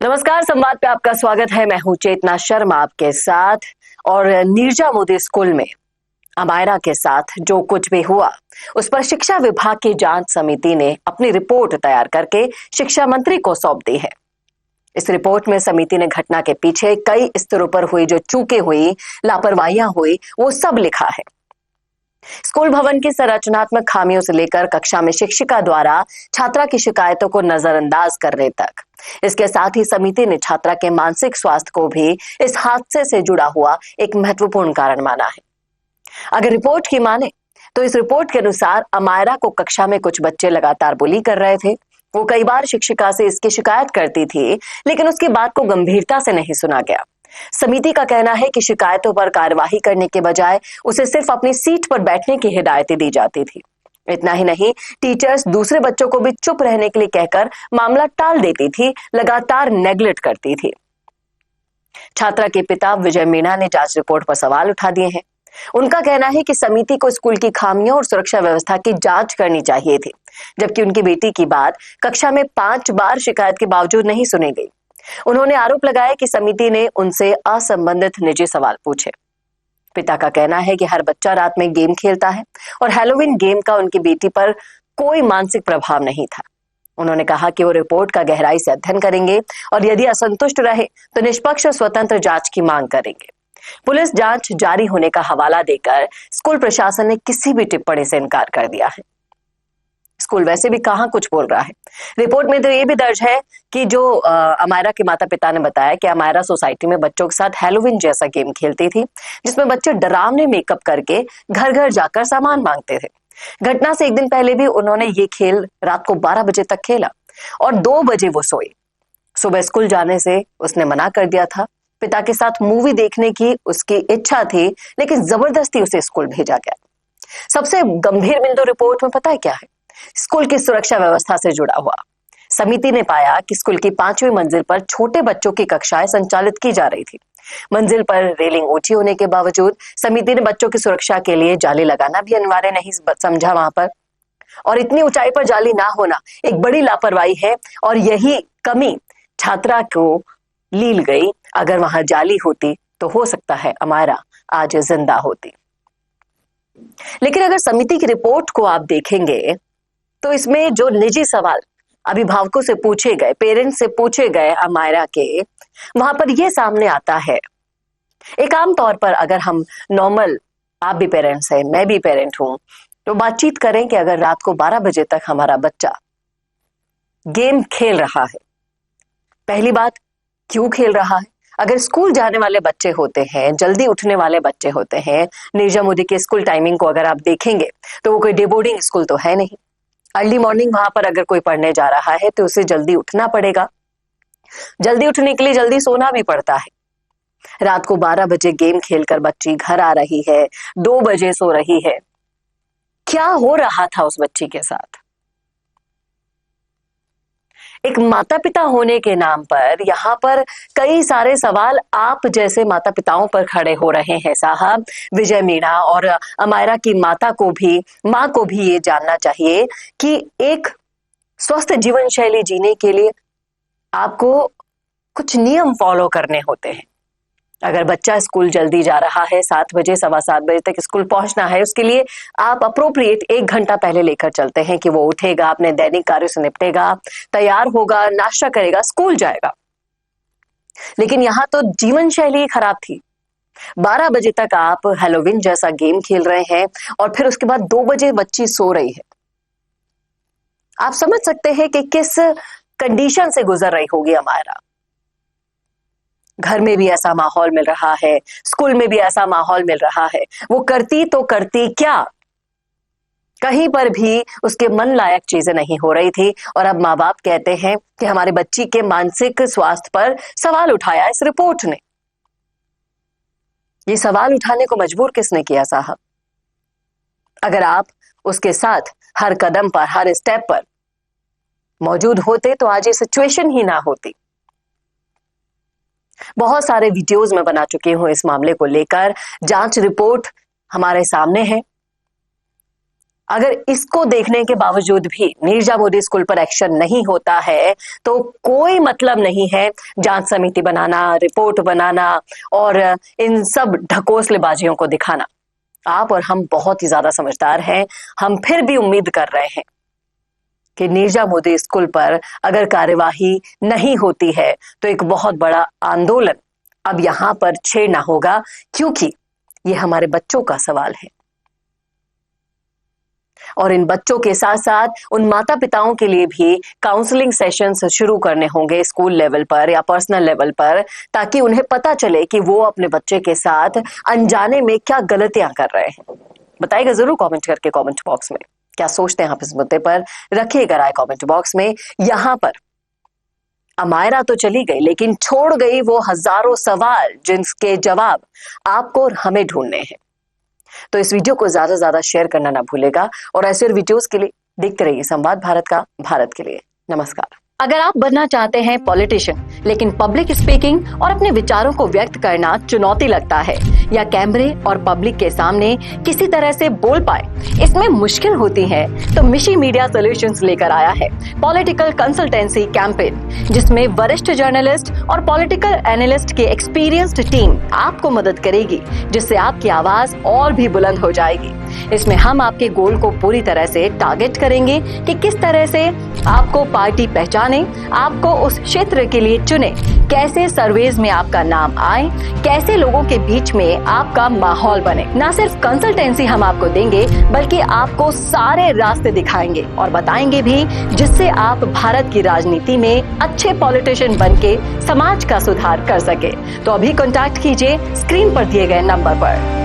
नमस्कार, संवाद पे आपका स्वागत है। मैं हूं चेतना शर्मा आपके साथ। और नीरजा मोदी स्कूल में अमायरा के साथ जो कुछ भी हुआ उस पर शिक्षा विभाग की जांच समिति ने अपनी रिपोर्ट तैयार करके शिक्षा मंत्री को सौंप दी है। इस रिपोर्ट में समिति ने घटना के पीछे कई स्तरों पर हुई जो चूकें हुई, लापरवाहियां हुई, वो सब लिखा है। स्कूल भवन की संरचनात्मक खामियों से लेकर कक्षा में शिक्षिका द्वारा छात्रा की शिकायतों को नजरअंदाज करने तक। इसके साथ ही समिति ने छात्रा के मानसिक स्वास्थ्य को भी इस हादसे से जुड़ा हुआ एक महत्वपूर्ण कारण माना है। अगर रिपोर्ट की माने तो इस रिपोर्ट के अनुसार अमायरा को कक्षा में कुछ बच्चे लगातार बुली कर रहे थे। वो कई बार शिक्षिका से इसकी शिकायत करती थी, लेकिन उसकी बात को गंभीरता से नहीं सुना गया। समिति का कहना है कि शिकायतों पर कार्यवाही करने के बजाय उसे सिर्फ अपनी सीट पर बैठने की हिदायतें दी जाती थी। इतना ही नहीं, टीचर्स दूसरे बच्चों को भी चुप रहने के लिए कहकर मामला टाल देती थी, लगातार नेग्लेक्ट करती थी। छात्रा के पिता विजय मीणा ने जांच रिपोर्ट पर सवाल उठा दिए हैं। उनका कहना है कि समिति को स्कूल की खामियों और सुरक्षा व्यवस्था की जांच करनी चाहिए थी, जबकि उनकी बेटी की बात कक्षा में 5 बार शिकायत के बावजूद नहीं सुनी गई। उन्होंने आरोप लगाया कि समिति ने उनसे असंबंधित निजी सवाल पूछे। पिता का कहना है कि हर बच्चा रात में गेम खेलता है और हैलोवीन गेम का उनकी बेटी पर कोई मानसिक प्रभाव नहीं था। उन्होंने कहा कि वो रिपोर्ट का गहराई से अध्ययन करेंगे और यदि असंतुष्ट रहे तो निष्पक्ष और स्वतंत्र जांच की मांग करेंगे। पुलिस जांच जारी होने का हवाला देकर स्कूल प्रशासन ने किसी भी टिप्पणी से इनकार कर दिया है। स्कूल वैसे भी कहां कुछ बोल रहा है। रिपोर्ट में तो ये भी दर्ज है कि जो अमायरा के माता पिता ने बताया कि अमायरा सोसाइटी में बच्चों के साथ हैलोवीन जैसा गेम खेलती थी, जिसमें बच्चे डरावने मेकअप करके घर घर जाकर सामान मांगते थे। घटना से एक दिन पहले भी उन्होंने ये खेल रात को 12 बजे तक खेला और 2 बजे वो सोई। सुबह स्कूल जाने से उसने मना कर दिया था। पिता के साथ मूवी देखने की उसकी इच्छा थी, लेकिन जबरदस्ती उसे स्कूल भेजा गया। सबसे गंभीर बिंदु रिपोर्ट में पता है क्या है? स्कूल की सुरक्षा व्यवस्था से जुड़ा हुआ। समिति ने पाया कि स्कूल की 5वीं मंजिल पर छोटे बच्चों की कक्षाएं संचालित की जा रही थी। मंजिल पर रेलिंग ऊंची होने के बावजूद समिति ने बच्चों की सुरक्षा के लिए जाली लगाना भी अनिवार्य नहीं समझा वहां पर। और इतनी ऊंचाई पर जाली ना होना एक बड़ी लापरवाही है और यही कमी छात्रा को लील गई। अगर वहां जाली होती तो हो सकता है अमायरा आज जिंदा होती। लेकिन अगर समिति की रिपोर्ट को आप देखेंगे तो इसमें जो निजी सवाल अभिभावकों से पूछे गए, पेरेंट्स से पूछे गए अमायरा के, वहां पर यह सामने आता है। एक आम तौर पर अगर हम नॉर्मल, आप भी पेरेंट्स हैं, मैं भी पेरेंट हूं, तो बातचीत करें कि अगर रात को 12 बजे तक हमारा बच्चा गेम खेल रहा है, पहली बात क्यों खेल रहा है? अगर स्कूल जाने वाले बच्चे होते हैं, जल्दी उठने वाले बच्चे होते हैं, नीरजा मोदी के स्कूल टाइमिंग को अगर आप देखेंगे तो वो कोई डे बोर्डिंग स्कूल तो है नहीं। अर्ली मॉर्निंग वहां पर अगर कोई पढ़ने जा रहा है तो उसे जल्दी उठना पड़ेगा। जल्दी उठने के लिए जल्दी सोना भी पड़ता है। रात को 12 बजे गेम खेलकर बच्ची घर आ रही है, 2 बजे सो रही है। क्या हो रहा था उस बच्ची के साथ? एक माता पिता होने के नाम पर यहां पर कई सारे सवाल आप जैसे माता पिताओं पर खड़े हो रहे हैं साहब। विजय मीणा और अमायरा की माता को भी, मां को भी ये जानना चाहिए कि एक स्वस्थ जीवन शैली जीने के लिए आपको कुछ नियम फॉलो करने होते हैं। अगर बच्चा स्कूल जल्दी जा रहा है, 7 बजे, 7:15 बजे तक स्कूल पहुंचना है, उसके लिए आप अप्रोप्रिएट 1 घंटा पहले लेकर चलते हैं कि वो उठेगा, अपने दैनिक कार्य से निपटेगा, तैयार होगा, नाश्ता करेगा, स्कूल जाएगा। लेकिन यहां तो जीवन शैली खराब थी। 12 बजे तक आप हैलोवीन जैसा गेम खेल रहे हैं और फिर उसके बाद 2 बजे बच्ची सो रही है। आप समझ सकते हैं कि किस कंडीशन से गुजर रही होगी अमायरा। घर में भी ऐसा माहौल मिल रहा है, स्कूल में भी ऐसा माहौल मिल रहा है। वो करती तो करती क्या? कहीं पर भी उसके मन लायक चीजें नहीं हो रही थी। और अब माँ बाप कहते हैं कि हमारे बच्ची के मानसिक स्वास्थ्य पर सवाल उठाया इस रिपोर्ट ने। ये सवाल उठाने को मजबूर किसने किया साहब? अगर आप उसके साथ हर कदम पर, हर स्टेप पर मौजूद होते तो आज ये सिचुएशन ही ना होती। बहुत सारे वीडियोस में बना चुकी हूं इस मामले को लेकर। जांच रिपोर्ट हमारे सामने है। अगर इसको देखने के बावजूद भी नीरजा मोदी स्कूल पर एक्शन नहीं होता है तो कोई मतलब नहीं है जांच समिति बनाना, रिपोर्ट बनाना और इन सब ढकोसलेबाजियों को दिखाना। आप और हम बहुत ही ज्यादा समझदार हैं। हम फिर भी उम्मीद कर रहे हैं कि नीरजा मोदी स्कूल पर अगर कार्यवाही नहीं होती है तो एक बहुत बड़ा आंदोलन अब यहां पर छेड़ना होगा, क्योंकि ये हमारे बच्चों का सवाल है। और इन बच्चों के साथ साथ उन माता पिताओं के लिए भी काउंसलिंग सेशंस शुरू करने होंगे स्कूल लेवल पर या पर्सनल लेवल पर, ताकि उन्हें पता चले कि वो अपने बच्चे के साथ अनजाने में क्या गलतियां कर रहे हैं। बताइएगा जरूर कमेंट करके कमेंट बॉक्स में क्या सोचते हैं आप इस मुद्दे पर। रखिएगा राय कमेंट बॉक्स में। यहां पर अमायरा तो चली गई, लेकिन छोड़ गई वो हजारों सवाल जिनके जवाब आपको और हमें ढूंढने हैं। तो इस वीडियो को ज्यादा से ज्यादा शेयर करना ना भूलेगा और ऐसे और वीडियोस के लिए देखते रहिए संवाद भारत का, भारत के लिए। नमस्कार। अगर आप बनना चाहते हैं पॉलिटिशियन, लेकिन पब्लिक स्पीकिंग और अपने विचारों को व्यक्त करना चुनौती लगता है, या कैमरे और पब्लिक के सामने किसी तरह से बोल पाए इसमें मुश्किल होती है, तो मिशी मीडिया सॉल्यूशंस लेकर आया है पॉलिटिकल कंसल्टेंसी कैंपेन, जिसमें वरिष्ठ जर्नलिस्ट और पॉलिटिकल एनालिस्ट की एक्सपीरियंस्ड टीम आपको मदद करेगी, जिससे आपकी आवाज और भी बुलंद हो जाएगी। इसमें हम आपके गोल को पूरी तरह से टारगेट करेंगे कि किस तरह से आपको पार्टी पहचाने, आपको उस क्षेत्र के लिए चुने, कैसे सर्वेज में आपका नाम आए, कैसे लोगों के बीच में आपका माहौल बने। न सिर्फ कंसल्टेंसी हम आपको देंगे, बल्कि आपको सारे रास्ते दिखाएंगे और बताएंगे भी, जिससे आप भारत की राजनीति में अच्छे पॉलिटिशियन बनके समाज का सुधार कर सके। तो अभी कॉन्टैक्ट कीजिए स्क्रीन पर दिए गए नंबर पर।